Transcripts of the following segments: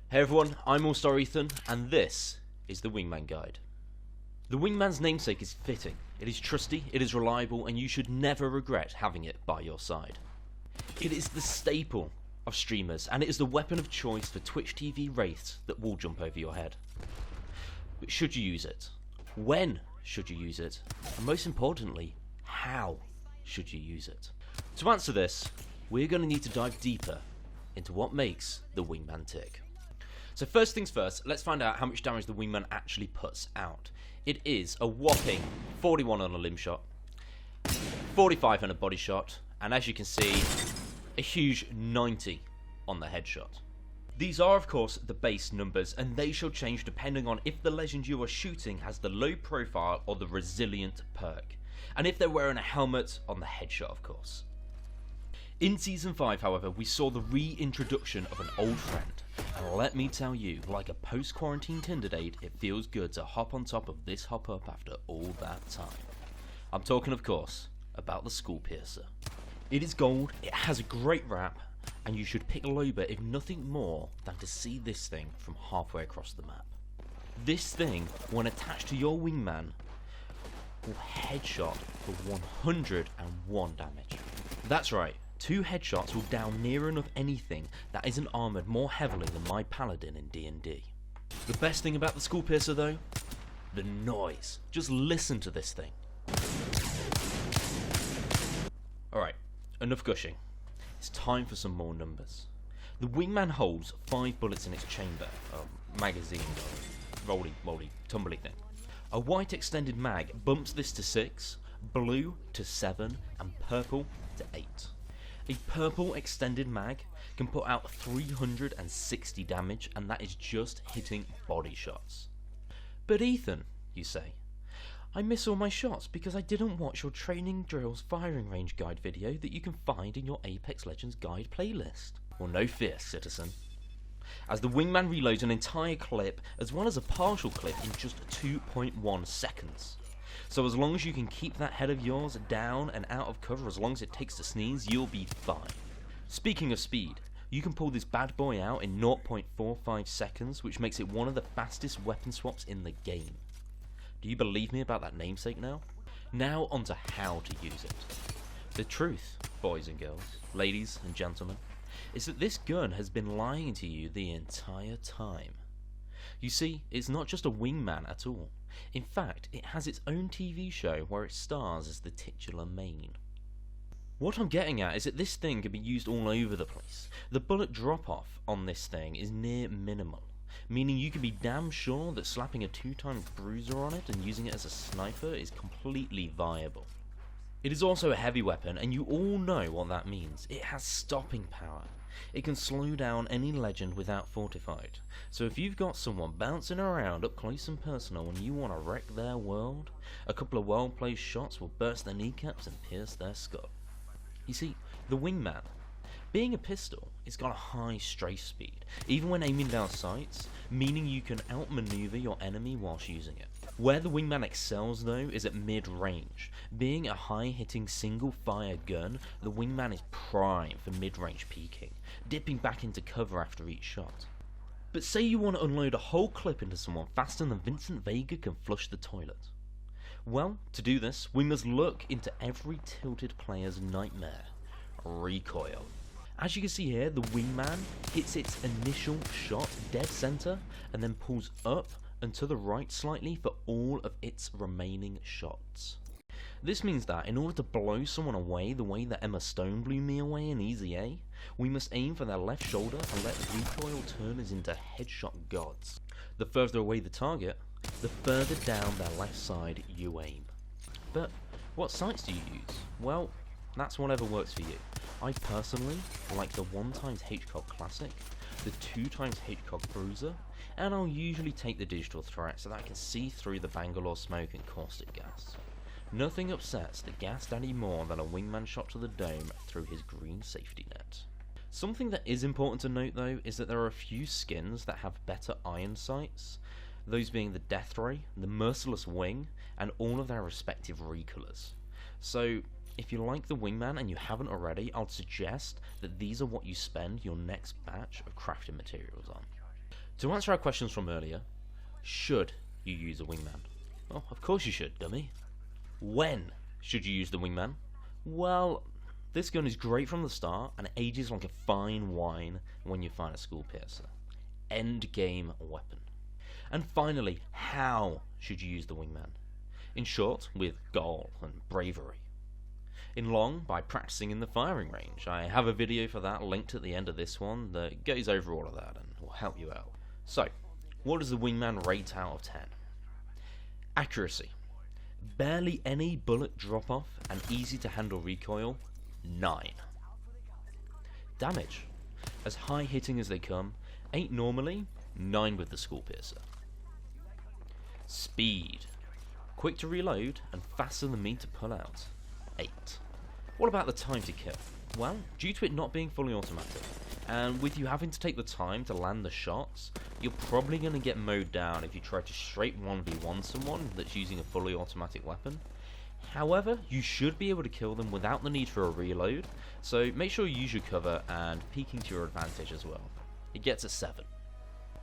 Hey everyone, I'm All-Star Ethan, and this is the Wingman Guide. The Wingman's namesake is fitting. It is trusty, it is reliable, and you should never regret having it by your side. It is the staple of streamers, and it is the weapon of choice for Twitch TV wraiths that will jump over your head. But should you use it? When should you use it? And most importantly, how should you use it? To answer this, we're going to need to dive deeper into what makes the Wingman tick. So first things first, let's find out how much damage the Wingman actually puts out. It is a whopping 41 on a limb shot, 45 on a body shot, and as you can see, a huge 90 on the headshot. These are of course the base numbers, and they shall change depending on if the legend you are shooting has the low profile or the resilient perk, and if they're wearing a helmet on the headshot of course. In Season 5, however, we saw the reintroduction of an old friend, and let me tell you, like a post-quarantine Tinder date, it feels good to hop on top of this hop-up after all that time. I'm talking, of course, about the skullpiercer. It is gold, it has a great wrap, and you should pick Loba if nothing more than to see this thing from halfway across the map. This thing, when attached to your Wingman, will headshot for 101 damage. That's right. 2 headshots will down near enough anything that isn't armoured more heavily than my paladin in D&D. The best thing about the skullpiercer though? The noise. Just listen to this thing. Alright, enough gushing. It's time for some more numbers. The Wingman holds 5 bullets in its chamber, magazine, rolly, tumbly thing. A white extended mag bumps this to 6, blue to 7, and purple to 8. A purple extended mag can put out 360 damage, and that is just hitting body shots. But Ethan, you say, I miss all my shots because I didn't watch your training drills firing range guide video that you can find in your Apex Legends guide playlist. Well, no fear, citizen, as the Wingman reloads an entire clip as well as a partial clip in just 2.1 seconds. So as long as you can keep that head of yours down and out of cover as long as it takes to sneeze, you'll be fine. Speaking of speed, you can pull this bad boy out in 0.45 seconds, which makes it one of the fastest weapon swaps in the game. Do you believe me about that namesake now? Now onto how to use it. The truth, boys and girls, ladies and gentlemen, is that this gun has been lying to you the entire time. You see, it's not just a Wingman at all. In fact, it has its own TV show where it stars as the titular main. What I'm getting at is that this thing can be used all over the place. The bullet drop-off on this thing is near minimal, meaning you can be damn sure that slapping a 2x bruiser on it and using it as a sniper is completely viable. It is also a heavy weapon, and you all know what that means. It has stopping power. It can slow down any legend without fortified. So if you've got someone bouncing around up close and personal and you want to wreck their world, a couple of well-placed shots will burst their kneecaps and pierce their skull. You see, the Wingman, being a pistol, it's got a high strafe speed, even when aiming down sights, meaning you can outmaneuver your enemy whilst using it. Where the Wingman excels though is at mid-range. Being a high-hitting single-fire gun, the Wingman is prime for mid-range peeking, dipping back into cover after each shot. But say you want to unload a whole clip into someone faster than Vincent Vega can flush the toilet. Well, to do this, we must look into every tilted player's nightmare: recoil. As you can see here, the Wingman hits its initial shot dead center and then pulls up and to the right slightly for all of its remaining shots. This means that in order to blow someone away the way that Emma Stone blew me away in Easy A, we must aim for their left shoulder and let recoil turn us into headshot gods. The further away the target, the further down their left side you aim. But what sights do you use? Well, that's whatever works for you. I personally like the 1x HCOG Classic, the 2x HCOG Bruiser, and I'll usually take the digital threat so that I can see through the Bangalore smoke and caustic gas. Nothing upsets the gas daddy more than a Wingman shot to the dome through his green safety net. Something that is important to note though is that there are a few skins that have better iron sights, those being the Death Ray, the Merciless Wing, and all of their respective recolors. So if you like the Wingman and you haven't already, I'd suggest that these are what you spend your next batch of crafting materials on. To answer our questions from earlier, should you use a Wingman? Well, of course you should, dummy. When should you use the Wingman? Well, this gun is great from the start and ages like a fine wine when you find a skullpiercer. End game weapon. And finally, how should you use the Wingman? In short, with gall and bravery. In long, by practicing in the firing range. I have a video for that linked at the end of this one that goes over all of that and will help you out. So, what does the Wingman rate out of 10? Accuracy. Barely any bullet drop off and easy to handle recoil, 9. Damage. As high hitting as they come, 8 normally, 9 with the skullpiercer. Speed. Quick to reload and faster than me to pull out, 8. What about the time to kill? Well, due to it not being fully automatic, and with you having to take the time to land the shots, you're probably going to get mowed down if you try to straight 1v1 someone that's using a fully automatic weapon. However, you should be able to kill them without the need for a reload, so make sure you use your cover and peeking to your advantage as well. It gets a 7.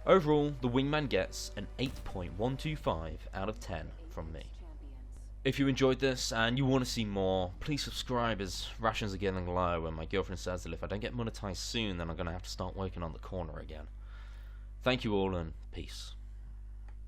Overall, the Wingman gets an 8.125 out of 10 from me. If you enjoyed this and you want to see more, please subscribe as rations are getting low and my girlfriend says that if I don't get monetized soon then I'm going to have to start working on the corner again. Thank you all and peace.